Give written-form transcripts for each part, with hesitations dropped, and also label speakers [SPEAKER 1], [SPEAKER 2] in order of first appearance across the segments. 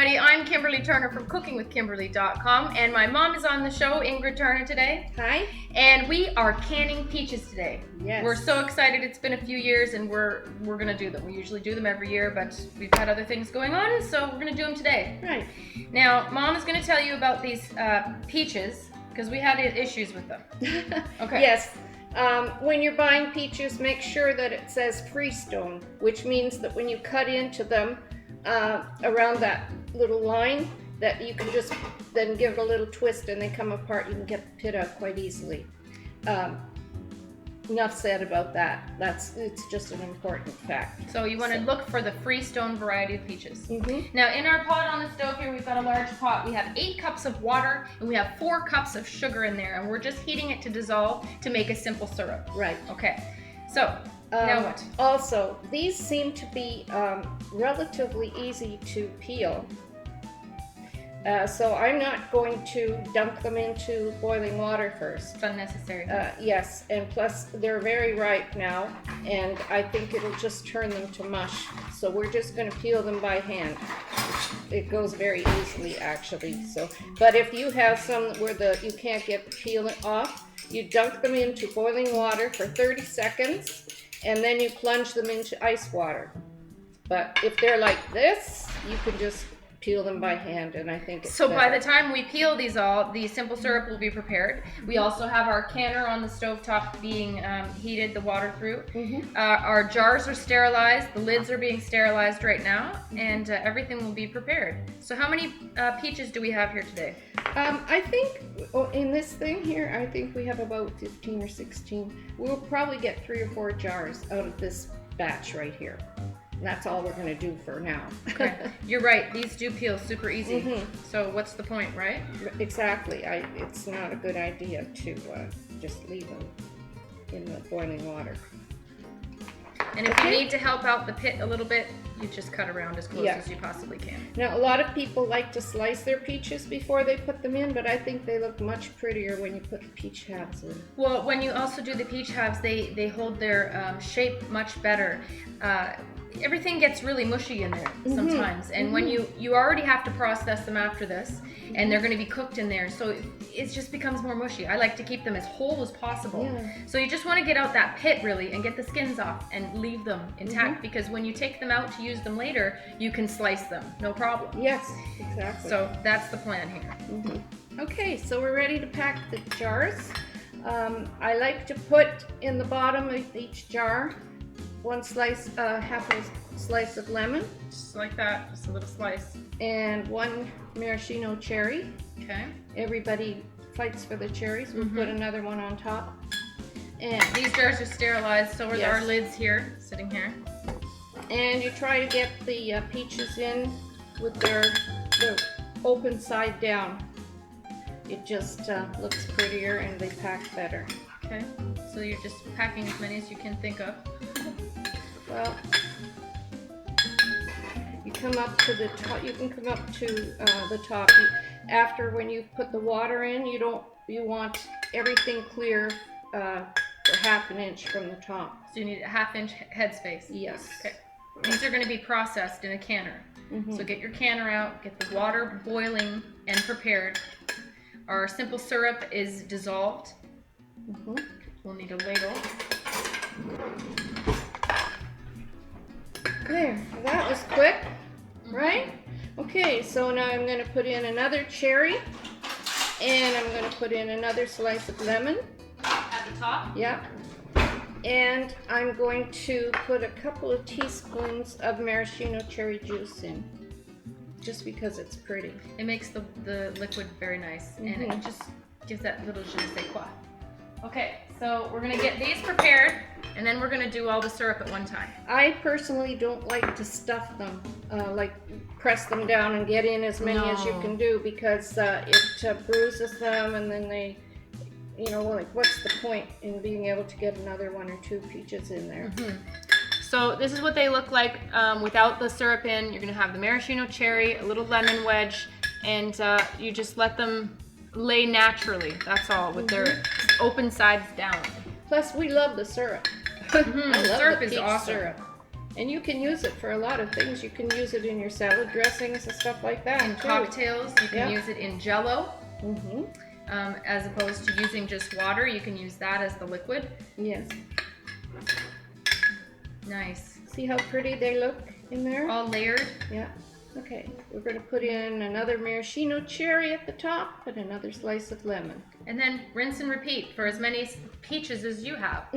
[SPEAKER 1] everybody. I'm Kimberly Turner from cookingwithkimberly.com, and my mom is on the show, Ingrid Turner, today.
[SPEAKER 2] Hi.
[SPEAKER 1] And we are canning peaches today.
[SPEAKER 2] Yes.
[SPEAKER 1] We're so excited. It's been a few years, and we're gonna do them. We usually do them every year, but we've had other things going on, so we're gonna do them today.
[SPEAKER 2] Right.
[SPEAKER 1] Now, Mom is gonna tell you about these peaches because we had issues with them. Okay.
[SPEAKER 2] Yes. When you're buying peaches, make sure that it says freestone, which means that when you cut into them around that little line, that you can just then give it a little twist and they come apart. You can get the pit out quite easily. Enough said about that. It's just an important fact.
[SPEAKER 1] So you want to look for the freestone variety of peaches.
[SPEAKER 2] Mm-hmm.
[SPEAKER 1] Now in our pot on the stove here, we've got a large pot. We have 8 cups of water and we have 4 cups of sugar in there, and we're just heating it to dissolve to make a simple syrup.
[SPEAKER 2] Right.
[SPEAKER 1] Okay. So now what?
[SPEAKER 2] Also, these seem to be relatively easy to peel. So I'm not going to dunk them into boiling water first.
[SPEAKER 1] It's unnecessary.
[SPEAKER 2] Yes, and plus they're very ripe now, and I think it'll just turn them to mush. So we're just going to peel them by hand. It goes very easily, actually. So, but if you have some where you can't get the peel off, you dunk them into boiling water for 30 seconds, and then you plunge them into ice water. But if they're like this, you can just peel them by hand, and I think it's
[SPEAKER 1] so
[SPEAKER 2] better.
[SPEAKER 1] by the time we peel these all, the simple syrup will be prepared. We also have our canner on the stovetop being heated, the water through.
[SPEAKER 2] Mm-hmm.
[SPEAKER 1] Our jars are sterilized, the lids are being sterilized right now, and everything will be prepared. So how many peaches do we have here today?
[SPEAKER 2] I think in this thing here, I think we have about 15 or 16. We'll probably get 3 or 4 jars out of this batch right here. And that's all we're going to do for now.
[SPEAKER 1] Okay. You're right. These do peel super easy.
[SPEAKER 2] Mm-hmm.
[SPEAKER 1] So what's the point, right?
[SPEAKER 2] Exactly. It's not a good idea to just leave them in the boiling water.
[SPEAKER 1] And if you need to help out the pit a little bit, you just cut around as close as you possibly can.
[SPEAKER 2] Now, a lot of people like to slice their peaches before they put them in, but I think they look much prettier when you put the peach halves in.
[SPEAKER 1] Well, when you also do the peach halves, they hold their shape much better. Everything gets really mushy in there sometimes, and when you already have to process them after this, and they're going to be cooked in there, so it just becomes more mushy. I like to keep them as whole as possible.
[SPEAKER 2] Yeah.
[SPEAKER 1] So you just want to get out that pit really and get the skins off and leave them intact, because when you take them out to use them later, you can slice them, no problem.
[SPEAKER 2] Yes, exactly.
[SPEAKER 1] So that's the plan here.
[SPEAKER 2] Okay, so we're ready to pack the jars. I like to put in the bottom of each jar half a slice of lemon.
[SPEAKER 1] Just like that, just a little slice.
[SPEAKER 2] And 1 maraschino cherry.
[SPEAKER 1] Okay.
[SPEAKER 2] Everybody fights for the cherries. We'll put another one on top. And
[SPEAKER 1] these jars are sterilized, so are our lids here, sitting here.
[SPEAKER 2] And you try to get the peaches in with the open side down. It just looks prettier and they pack better.
[SPEAKER 1] Okay, so you're just packing as many as you can think of.
[SPEAKER 2] Well, you come up to the top. You can come up to the top. After when you put the water in, you want everything clear for half an inch from the top.
[SPEAKER 1] So you need a ½ inch headspace.
[SPEAKER 2] Yes.
[SPEAKER 1] Okay. These are going to be processed in a canner. So get your canner out, get the water boiling and prepared. Our simple syrup is dissolved. We'll need a ladle.
[SPEAKER 2] There, that was quick, right? Okay, so now I'm going to put in another cherry, and I'm going to put in another slice of lemon.
[SPEAKER 1] At the top?
[SPEAKER 2] Yeah. And I'm going to put a couple of teaspoons of maraschino cherry juice in, just because it's pretty.
[SPEAKER 1] It makes the liquid very nice, and it just gives that little je ne sais quoi. Okay, so we're going to get these prepared, and then we're going to do all the syrup at one time.
[SPEAKER 2] I personally don't like to stuff them, like press them down and get in as many as you can do, because it bruises them, and then they, like, what's the point in being able to get another 1 or 2 peaches in there?
[SPEAKER 1] So this is what they look like without the syrup in. You're going to have the maraschino cherry, a little lemon wedge, and you just let them lay naturally. That's all, with their open sides down.
[SPEAKER 2] Plus, we love the syrup. I love
[SPEAKER 1] Syrup
[SPEAKER 2] the
[SPEAKER 1] is
[SPEAKER 2] peach
[SPEAKER 1] awesome.
[SPEAKER 2] syrup. And you can use it for a lot of things. You can use it in your salad dressings and stuff like that.
[SPEAKER 1] In cocktails, you can use it in Jello. As opposed to using just water, you can use that as the liquid.
[SPEAKER 2] Yes.
[SPEAKER 1] Nice.
[SPEAKER 2] See how pretty they look in there?
[SPEAKER 1] All layered.
[SPEAKER 2] Yeah. Okay, we're going to put in another maraschino cherry at the top and another slice of lemon.
[SPEAKER 1] And then rinse and repeat for as many peaches as you have.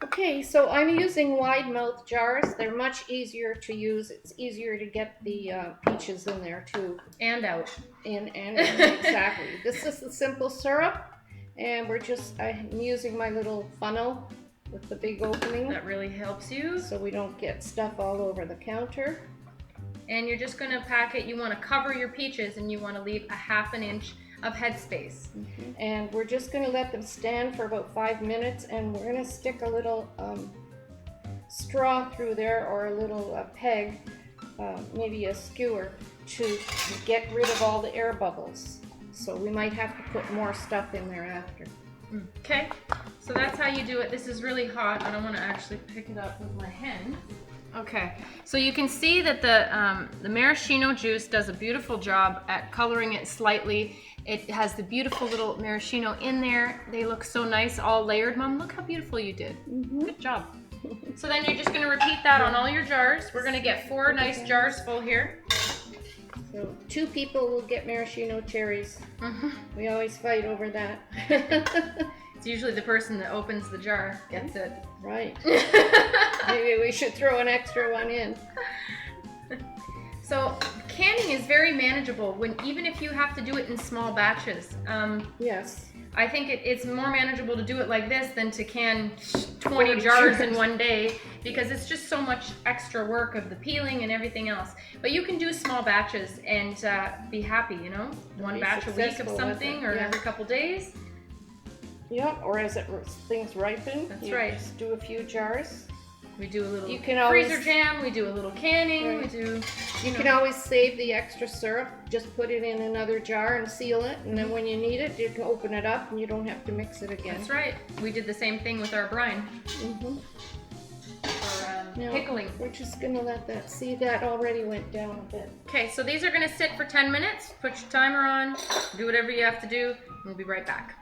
[SPEAKER 2] Okay, so I'm using wide mouth jars. They're much easier to use. It's easier to get the peaches in there too.
[SPEAKER 1] And out.
[SPEAKER 2] And exactly. This is the simple syrup, and I'm using my little funnel with the big opening.
[SPEAKER 1] That really helps you.
[SPEAKER 2] So we don't get stuff all over the counter.
[SPEAKER 1] And you're just going to pack it. You want to cover your peaches and you want to leave a ½ inch of headspace.
[SPEAKER 2] And we're just going to let them stand for about 5 minutes, and we're going to stick a little straw through there, or a little peg, maybe a skewer, to get rid of all the air bubbles. So we might have to put more stuff in there after.
[SPEAKER 1] Okay, so that's how you do it. This is really hot. I don't want to actually pick it up with my hand. Okay, so you can see that the maraschino juice does a beautiful job at coloring it slightly. It has the beautiful little maraschino in there. They look so nice, all layered. Mom, look how beautiful you did. Good job. So then you're just going to repeat that on all your jars. We're going to get 4 nice jars full here.
[SPEAKER 2] So 2 people will get maraschino cherries. We always fight over that.
[SPEAKER 1] It's usually the person that opens the jar gets it.
[SPEAKER 2] Right. Maybe we should throw an extra one in.
[SPEAKER 1] So canning is very manageable even if you have to do it in small batches.
[SPEAKER 2] Yes.
[SPEAKER 1] I think it's more manageable to do it like this than to can 20 jars in one day, because it's just so much extra work of the peeling and everything else. But you can do small batches and be happy, you know? One batch a week of something, or every couple days.
[SPEAKER 2] Yeah, or as things ripen.
[SPEAKER 1] That's right.
[SPEAKER 2] Just do a few jars.
[SPEAKER 1] We do a little
[SPEAKER 2] freezer
[SPEAKER 1] jam, we do a little canning,
[SPEAKER 2] right.
[SPEAKER 1] You
[SPEAKER 2] can always save the extra syrup, just put it in another jar and seal it, and then when you need it, you can open it up and you don't have to mix it again.
[SPEAKER 1] That's right. We did the same thing with our brine. For pickling.
[SPEAKER 2] We're just going to let that, see, that already went down a bit.
[SPEAKER 1] Okay, so these are going to sit for 10 minutes. Put your timer on, do whatever you have to do, and we'll be right back.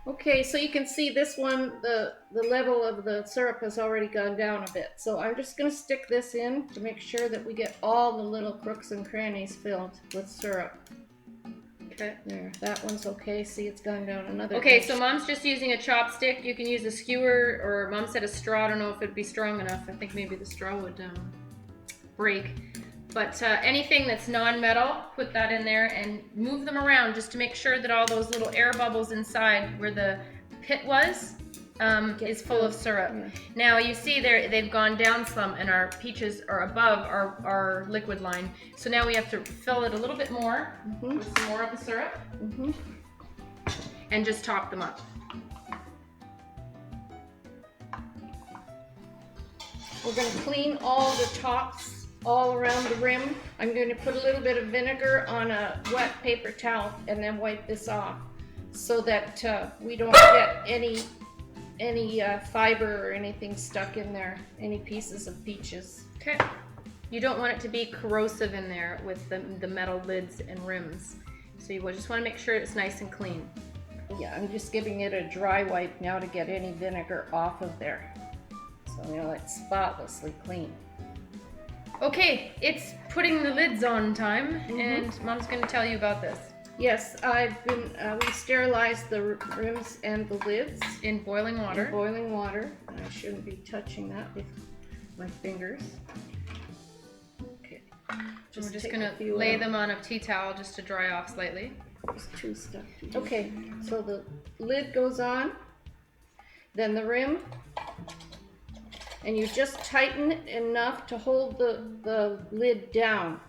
[SPEAKER 2] Okay, so you can see this one, the level of the syrup has already gone down a bit. So I'm just going to stick this in to make sure that we get all the little crooks and crannies filled with syrup. Okay. There, that one's okay. See, it's gone down another
[SPEAKER 1] Okay,
[SPEAKER 2] inch.
[SPEAKER 1] so Mom's just using a chopstick. You can use a skewer, or Mom said a straw. I don't know if it'd be strong enough. I think maybe the straw would break. But anything that's non-metal, put that in there and move them around just to make sure that all those little air bubbles inside where the pit was is full of syrup. Now you see they've gone down some, and our peaches are above our liquid line. So now we have to fill it a little bit more with some more of the syrup and just top them up.
[SPEAKER 2] We're going to clean all the tops all around the rim. I'm going to put a little bit of vinegar on a wet paper towel and then wipe this off so that we don't get any fiber or anything stuck in there, any pieces of peaches.
[SPEAKER 1] Okay. You don't want it to be corrosive in there with the metal lids and rims. So you just want to make sure it's nice and clean.
[SPEAKER 2] Yeah, I'm just giving it a dry wipe now to get any vinegar off of there. So it's spotlessly clean.
[SPEAKER 1] Okay, it's putting the lids on time, and Mom's going to tell you about this.
[SPEAKER 2] Yes, we sterilized the rims and the lids.
[SPEAKER 1] In boiling water.
[SPEAKER 2] In boiling water. I shouldn't be touching that with my fingers. Okay.
[SPEAKER 1] We're just going to lay them on a tea towel just to dry off slightly.
[SPEAKER 2] There's 2 stuff. Okay, so the lid goes on, then the rim, and you just tighten it enough to hold the lid down.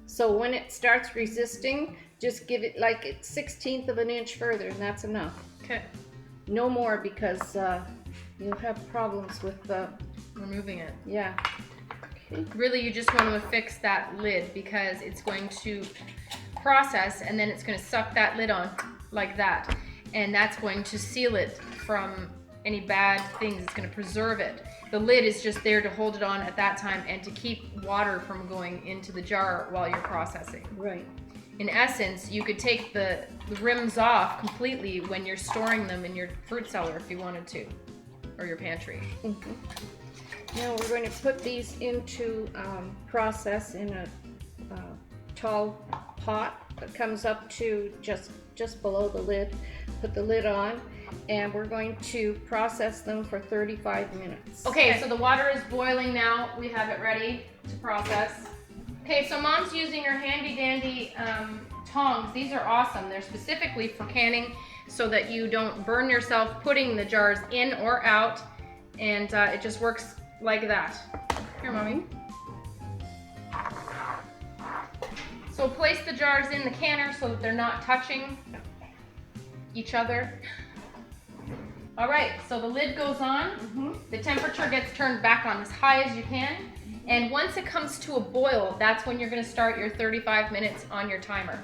[SPEAKER 2] So when it starts resisting, just give it like a 1/16 of an inch further, and that's enough.
[SPEAKER 1] Okay.
[SPEAKER 2] No more, because you'll have problems with
[SPEAKER 1] removing it.
[SPEAKER 2] Yeah. Okay.
[SPEAKER 1] Really, you just want to affix that lid, because it's going to process, and then it's going to suck that lid on like that, and that's going to seal it from any bad things. It's going to preserve it. The lid is just there to hold it on at that time and to keep water from going into the jar while you're processing.
[SPEAKER 2] Right.
[SPEAKER 1] In essence, you could take the rims off completely when you're storing them in your fruit cellar if you wanted to, or your pantry.
[SPEAKER 2] Now we're going to put these into process in a tall pot that comes up to just below the lid. Put the lid on, and we're going to process them for 35 minutes.
[SPEAKER 1] Okay, so the water is boiling now. We have it ready to process. Okay, so Mom's using her handy dandy tongs. These are awesome. They're specifically for canning so that you don't burn yourself putting the jars in or out, and it just works like that. Here, Mommy. So place the jars in the canner so that they're not touching each other. All right, so the lid goes on. The temperature gets turned back on as high as you can. And once it comes to a boil, that's when you're gonna start your 35 minutes on your timer.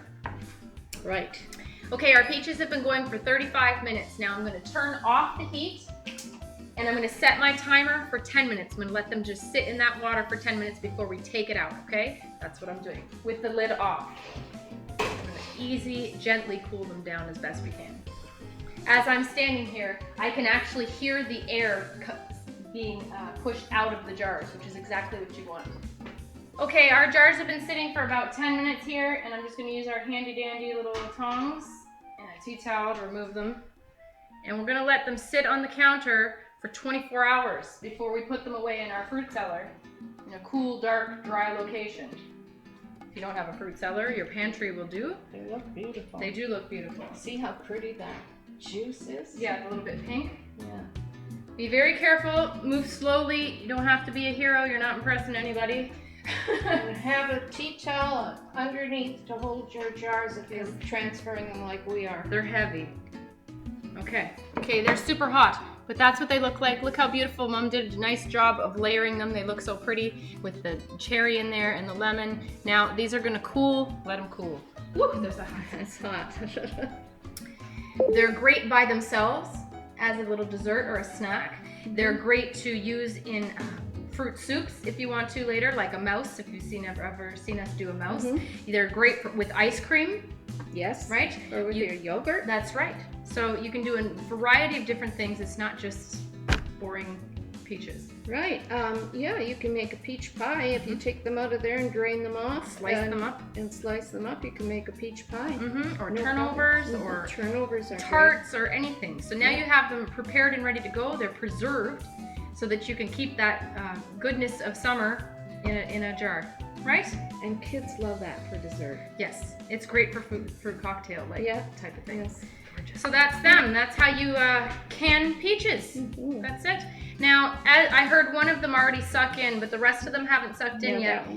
[SPEAKER 2] Right.
[SPEAKER 1] Okay, our peaches have been going for 35 minutes. Now I'm gonna turn off the heat and I'm gonna set my timer for 10 minutes. I'm gonna let them just sit in that water for 10 minutes before we take it out, okay? That's what I'm doing with the lid off. I'm gonna gently cool them down as best we can. As I'm standing here, I can actually hear the air being pushed out of the jars, which is exactly what you want. Okay, our jars have been sitting for about 10 minutes here, and I'm just gonna use our handy dandy little tongs and a tea towel to remove them. And we're gonna let them sit on the counter for 24 hours before we put them away in our fruit cellar in a cool, dark, dry location. If you don't have a fruit cellar, your pantry will do.
[SPEAKER 2] They look beautiful.
[SPEAKER 1] They do look beautiful.
[SPEAKER 2] See how pretty that juice is?
[SPEAKER 1] Yeah, a little bit pink.
[SPEAKER 2] Yeah.
[SPEAKER 1] Be very careful, move slowly. You don't have to be a hero, you're not impressing anybody.
[SPEAKER 2] And have a tea towel underneath to hold your jars if you're transferring them like we are.
[SPEAKER 1] They're heavy. Okay, they're super hot, but that's what they look like. Look how beautiful. Mom did a nice job of layering them. They look so pretty with the cherry in there and the lemon. Now, these are gonna cool. Let them cool. Woo, there's a hot.
[SPEAKER 2] It's hot.
[SPEAKER 1] They're great by themselves as a little dessert or a snack. They're great to use in fruit soups if you want to later, like a mouse, if you've ever seen us do a mouse. They're great with ice cream.
[SPEAKER 2] Yes.
[SPEAKER 1] Right?
[SPEAKER 2] Or with your yogurt.
[SPEAKER 1] That's right. So you can do a variety of different things. It's not just boring peaches.
[SPEAKER 2] Right. Yeah, you can make a peach pie if you take them out of there and drain them off.
[SPEAKER 1] Slice them up.
[SPEAKER 2] And slice them up. You can make a peach pie.
[SPEAKER 1] Or turnovers, or
[SPEAKER 2] turnovers are
[SPEAKER 1] tarts, or anything. So now you have them prepared and ready to go. They're preserved so that you can keep that goodness of summer in a jar. Right?
[SPEAKER 2] And kids love that for dessert.
[SPEAKER 1] Yes. It's great for fruit cocktail type of thing.
[SPEAKER 2] Yes.
[SPEAKER 1] So that's them. That's how you can peaches. That's it. Now, I heard one of them already suck in, but the rest of them haven't sucked in yet.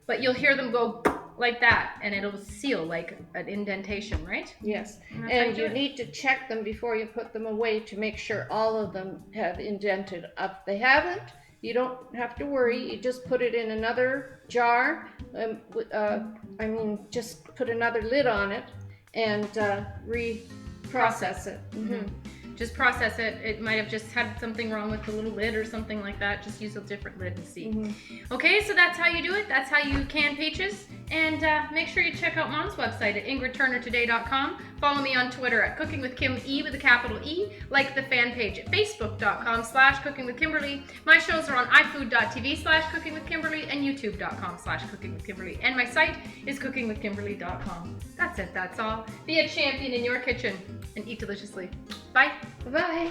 [SPEAKER 1] But you'll hear them go like that, and it'll seal like an indentation, right?
[SPEAKER 2] Yes. And you need to check them before you put them away to make sure all of them have indented up. If they haven't, you don't have to worry. You just put it in another jar. Just put another lid on it and reprocess it.
[SPEAKER 1] Just process it. It might have just had something wrong with the little lid or something like that. Just use a different lid and see. Okay, so that's how you do it. That's how you can peaches. And make sure you check out Mom's website at ingridturnertoday.com. Follow me on Twitter at Cooking with Kim E with a capital E. Like the fan page at facebook.com/cookingwithkimberly. My shows are on ifood.tv/cookingwithkimberly and youtube.com/cookingwithkimberly. And my site is cookingwithkimberly.com. That's it. That's all. Be a champion in your kitchen and eat deliciously. Bye.
[SPEAKER 2] Bye.